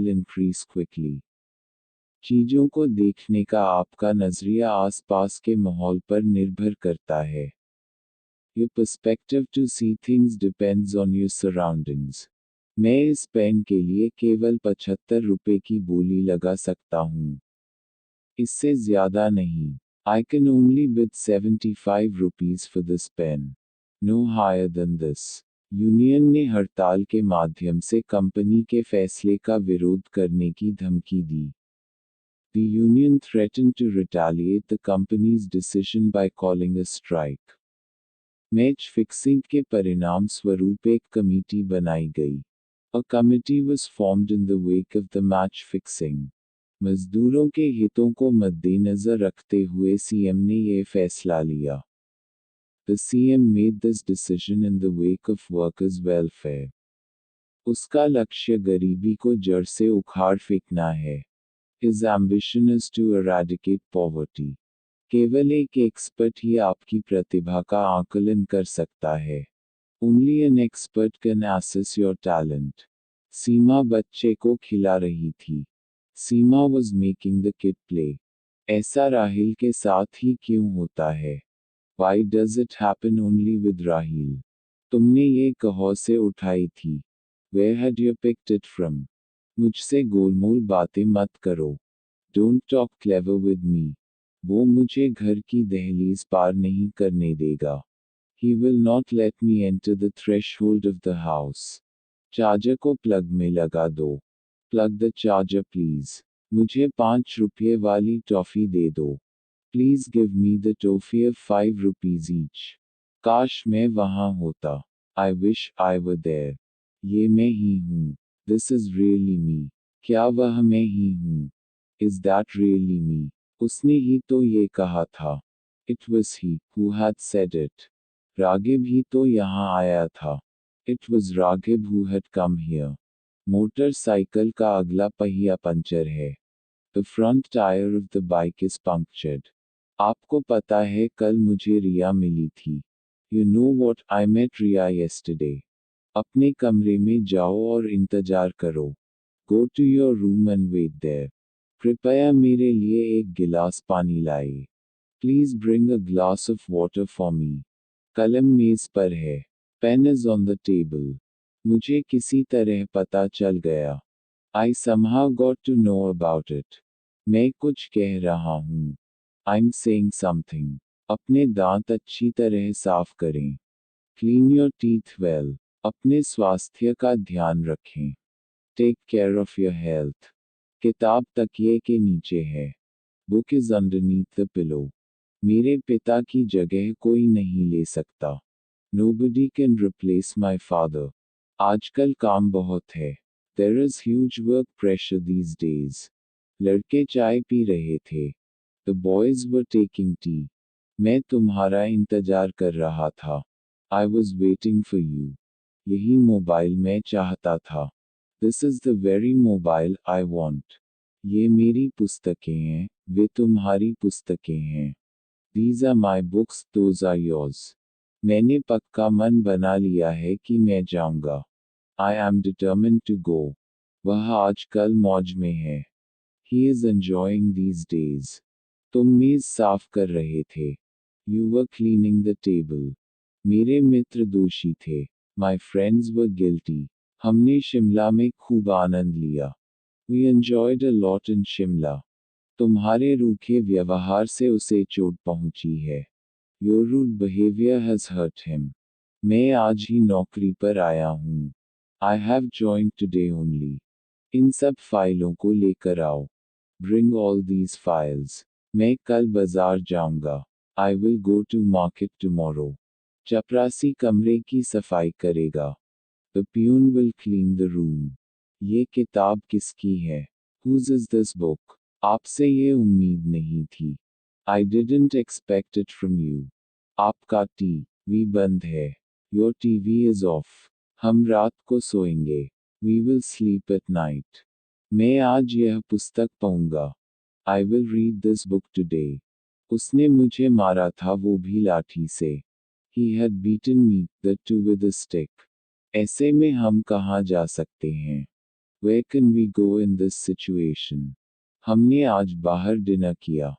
will increase quickly. चीजों को देखने का आपका नजरिया आसपास के माहौल पर निर्भर करता है. Your perspective to see things depends on your surroundings. मैं इस पेन के लिए केवल 75 रुपए की बोली लगा सकता हूँ. इससे ज़्यादा नहीं. I can only bid 75 rupees for this pen. No higher than this. Union ने हड़ताल के माध्यम से कंपनी के फैसले का विरोध करने की धमकी दी. The union threatened to retaliate the company's decision by calling a strike. Match fixing के परिणाम स्वरूप एक कमेटी बनाई गई. A committee was formed in the wake of the match fixing. मजदूरों के हितों को मद्देनज़र रखते हुए सीएम ने ये फैसला लिया. The CM made this decision in the wake of workers' welfare. उसका लक्ष्य गरीबी को जड़ से उखाड़ फेंकना है. His ambition is to eradicate poverty. केवल एक एक्सपर्ट ही आपकी प्रतिभा का आकलन कर सकता है. Only an expert can assess your talent. सीमा बच्चे को खिला रही थी. सीमा was making the kid play. ऐसा राहिल के साथ ही क्यों होता है? Why does it happen only with Rahil? तुमने ये कहाँ से उठाई थी? Where had you picked it from? मुझसे गोलमोल बातें मत करो. Don't talk clever with me. वो मुझे घर की दहलीज पार नहीं करने देगा. He will not let me enter the threshold of the house. Charger को प्लग में लगा दो. Plug the charger please. मुझे 5 रुपये वाली टॉफ़ी दे दो. Please give me the toffee of 5 rupees each. काश मैं वहाँ होता. I wish I were there. ये मैं ही हूँ. This is really me. क्या वह मैं ही हूँ? Is that really me? उसने ही तो ये कहा था. It was he who had said it. रागिब ही तो यहाँ आया था. It was Raghib who had come here. Motorcycle का अगला पहिया पंचर है. The front tire of the bike is punctured. आपको पता है कल मुझे रिया मिली थी. You know what, I met Riya yesterday. अपने कमरे में जाओ और इंतजार करो. Go to your room and wait there. कृपया मेरे लिए एक गिलास पानी लाए. Please bring a glass of water for me. कलम मेज पर है. Pen is on the table. मुझे किसी तरह पता चल गया. I somehow got to know about it. मैं कुछ कह रहा हूँ. I'm saying something. अपने दांत अच्छी तरह साफ करें. Clean your teeth well. अपने स्वास्थ्य का ध्यान रखें. Take care of your health. किताब तकिए के नीचे है. Book is underneath the pillow. मेरे पिता की जगह कोई नहीं ले सकता. Nobody can replace my father. आजकल काम बहुत है. There is huge work pressure these days. लड़के चाय पी रहे थे. The boys were taking tea. मैं तुम्हारा इंतजार कर रहा था. I was waiting for you. यही मोबाइल मैं चाहता था. This is the very mobile I want. ये मेरी पुस्तकें हैं, वे तुम्हारी पुस्तकें हैं. These are my books, those are yours. मैंने पक्का मन बना लिया है कि मैं जाऊंगा. I am determined to go. वह आजकल मौज में है. He is enjoying these days. तुम मेज साफ कर रहे थे. You were cleaning the table. मेरे मित्र दोषी थे. My friends were guilty. हमने शिमला में खूब आनंद लिया. We enjoyed a lot in Shimla. तुम्हारे रूखे व्यवहार से उसे चोट पहुंची है. Your rude behavior has hurt him. मैं आज ही नौकरी पर आया हूँ. I have joined today only. इन सब फाइलों को लेकर आओ. Bring all these files. मैं कल बाजार जाऊंगा. I will go to market tomorrow. चपरासी कमरे की सफाई करेगा. The peon will clean the room. ये किताब किसकी है? Whose is this book? आपसे ये उम्मीद नहीं थी. I didn't expect it from you. आपका टीवी बंद है. Your TV is off. हम रात को सोएंगे. We will sleep at night. मैं आज यह पुस्तक पढ़ूंगा. I will read this book today. उसने मुझे मारा था वो भी लाठी से. He had beaten me, that too with a stick. ऐसे में हम कहाँ जा सकते हैं? Where can we go in this situation? हमने आज बाहर डिनर किया.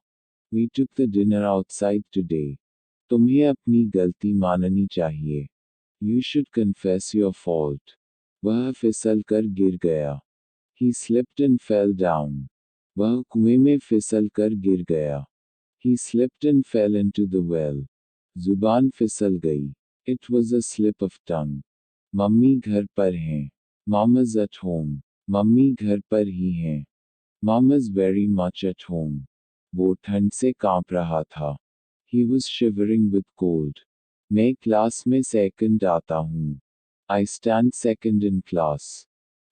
We took the dinner outside today. तुम्हें अपनी गलती माननी चाहिए. You should confess your fault. वह फिसल कर गिर गया. He slipped and fell down. वह कुएं में फिसल कर गिर गया. He slipped and fell into the well. जुबान फिसल गई. It was a slip of tongue. Mummy घर पर हैं. Mama's at home. मम्मी घर पर ही हैं. Mama's very much at home. वो ठंड से कांप रहा था. He was shivering with cold. मैं क्लास में सेकंड आता हूँ. I stand second in class.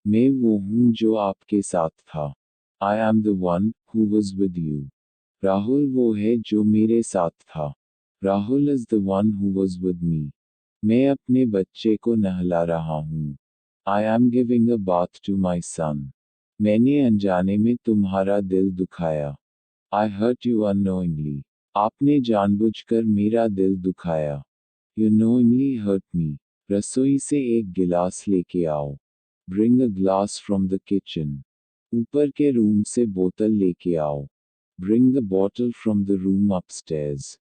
मैं वो हूँ जो आपके साथ था. I am the one who was with you. Rahul वो है जो मेरे साथ था. Rahul is the one who was with me. मैं अपने बच्चे को नहला रहा हूँ. I am giving a bath to my son. मैंने अनजाने में तुम्हारा दिल दुखाया. I hurt you unknowingly. आपने जानबूझकर मेरा दिल दुखाया. You knowingly hurt me. रसोई से एक गिलास लेके आओ. Bring a glass from the kitchen. ऊपर के रूम से बोतल लेके आओ. Bring the bottle from the room upstairs.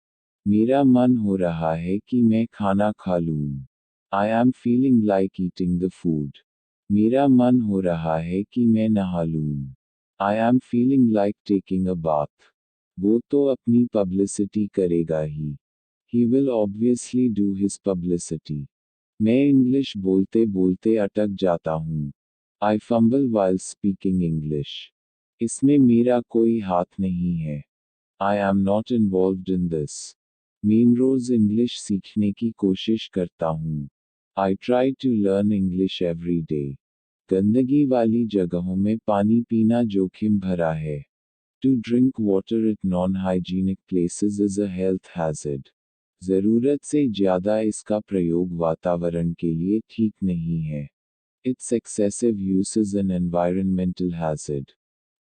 मेरा मन हो रहा है कि मैं खाना खा लूँ. I am feeling like eating the food. मेरा मन हो रहा है कि मैं नहा लूँ. I am feeling like taking a bath. वो तो अपनी पब्लिसिटी करेगा ही. He will obviously do his publicity. मैं इंग्लिश बोलते बोलते अटक जाता हूँ. I fumble while speaking English. इसमें मेरा कोई हाथ नहीं है. I am not involved in this. मैं रोज़ इंग्लिश सीखने की कोशिश करता हूँ. I try to learn English every day. गंदगी वाली जगहों में पानी पीना जोखिम भरा है. To drink water at non-hygienic places is a health hazard. ज़रूरत से ज़्यादा इसका प्रयोग वातावरण के लिए ठीक नहीं है. Its excessive use is an environmental hazard.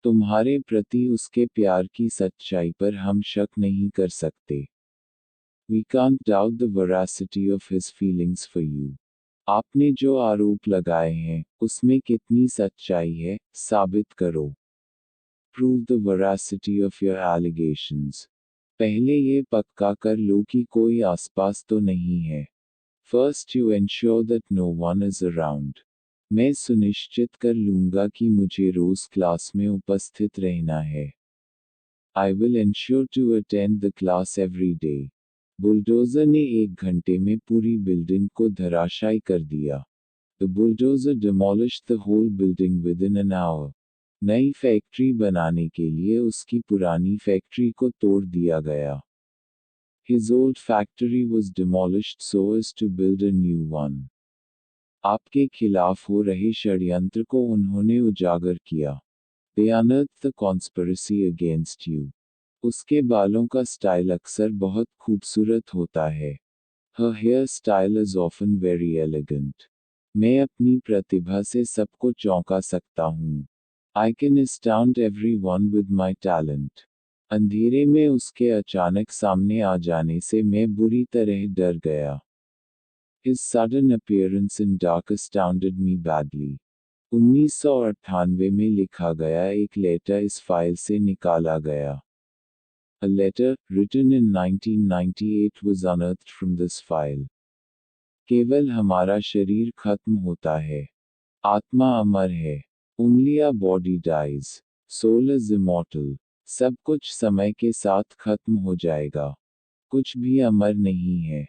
तुम्हारे प्रति उसके प्यार की सच्चाई पर हम शक नहीं कर सकते. We can't doubt the veracity of his feelings for you. आपने जो आरोप लगाए हैं, उसमें कितनी सच्चाई है, साबित करो. Prove the veracity of your allegations. पहले ये पक्का कर लो कि कोई आसपास तो नहीं है. First you ensure that no one is around. मैं सुनिश्चित कर लूँगा कि मुझे रोज़ क्लास में उपस्थित रहना है. I will ensure to attend the class every day. Bulldozer ने 1 घंटे में पूरी बिल्डिंग को धराशायी कर दिया. The bulldozer demolished the whole building within an hour. नई फैक्ट्री बनाने के लिए उसकी पुरानी फैक्ट्री को तोड़ दिया गया. His old factory was demolished so as to build a new one. आपके खिलाफ हो रहे षड्यंत्र को उन्होंने उजागर किया. They unearthed the conspiracy against you. उसके बालों का स्टाइल अक्सर बहुत खूबसूरत होता है. Her hairstyle is often very elegant. मैं अपनी प्रतिभा से सबको चौंका सकता हूँ. I can astound everyone with my talent. अंधेरे में उसके अचानक सामने आ जाने से मैं बुरी तरह डर गया. His sudden appearance in dark astounded me badly. 1998 में लिखा गया एक लेटर इस फाइल से निकाला गया. A letter, written in 1998 was unearthed from this file. केवल हमारा शरीर खत्म होता है. आत्मा अमर है. Only a body dies. Soul is immortal. सब कुछ समय के साथ खत्म हो जाएगा. कुछ भी अमर नहीं है.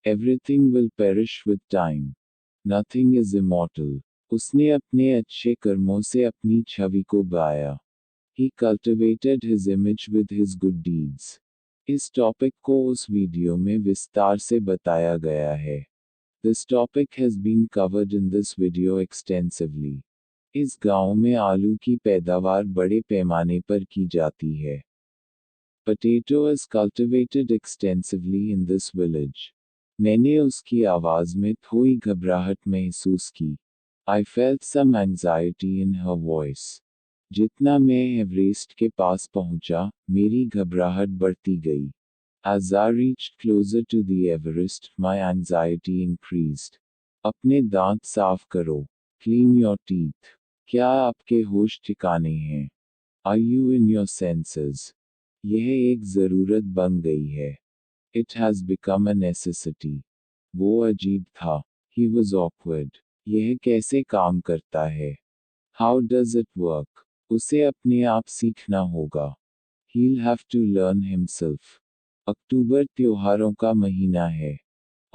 Everything will perish with time. Nothing is immortal. उसने अपने अच्छे कर्मों से अपनी छवि को बाया. He cultivated his image with his good deeds. इस टॉपिक को उस वीडियो में विस्तार से बताया गया है. This topic has been covered in this video extensively. इस गांव में आलू की पैदावार बड़े पैमाने पर की जाती है. Potato is cultivated extensively in this village. मैंने उसकी आवाज़ में थोड़ी घबराहट महसूस की. I felt some anxiety in her voice. जितना मैं एवरेस्ट के पास पहुंचा, मेरी घबराहट बढ़ती गई. As I reached closer to the Everest, my anxiety increased. अपने दांत साफ करो. Clean your teeth. क्या आपके होश ठिकाने हैं? Are you in your senses? यह एक ज़रूरत बन गई है। It has become a necessity. वो अजीब था। He was awkward. यह कैसे काम करता है? How does it work? उसे अपने आप सीखना होगा। He'll have to learn himself. अक्टूबर त्योहारों का महीना है।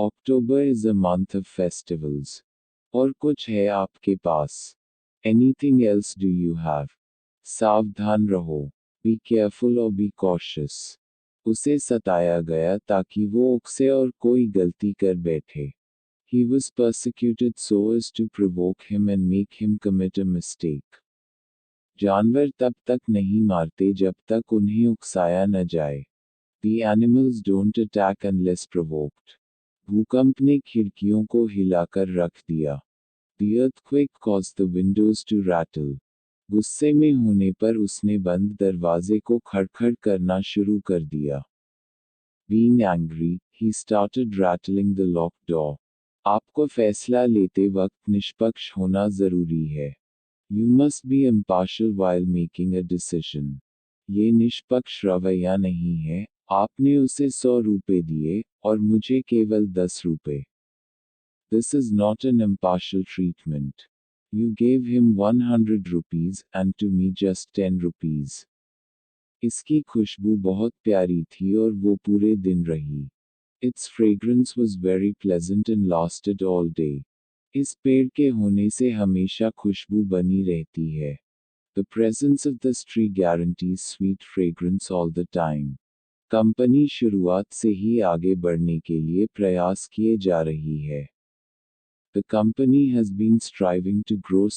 October is a month of festivals. और कुछ है आपके पास? Anything else do you have? सावधान रहो। Be careful or be cautious. उसे सताया गया ताकि वो उकसे और कोई गलती कर बैठे। He was persecuted so as to provoke him and make him commit a mistake. जानवर तब तक नहीं मारते जब तक उन्हें उकसाया न जाए। The animals don't attack unless provoked. भूकंप ने खिड़कियों को हिलाकर रख दिया। The earthquake caused the windows to rattle. गुस्से में होने पर उसने बंद दरवाजे को खड़खड़ करना शुरू कर दिया। Being angry, he started rattling the locked door. आपको फैसला लेते वक्त निष्पक्ष होना ज़रूरी है। You must be impartial while making a decision. ये निष्पक्ष रवैया नहीं है, आपने उसे 100 रुपए दिए, और मुझे केवल 10 रुपए। This is not an impartial treatment. You gave him 100 rupees, and to me just 10 rupees. इसकी खुशबू बहुत प्यारी थी और वो पूरे दिन रही। Its fragrance was very pleasant and lasted all day. इस पेड़ के होने से हमेशा खुशबू बनी रहती है। The presence of this tree guarantees sweet fragrance all the time. Company शुरुआत से ही आगे बढ़ने के लिए प्रयास किए जा रही है। The company has been striving to grow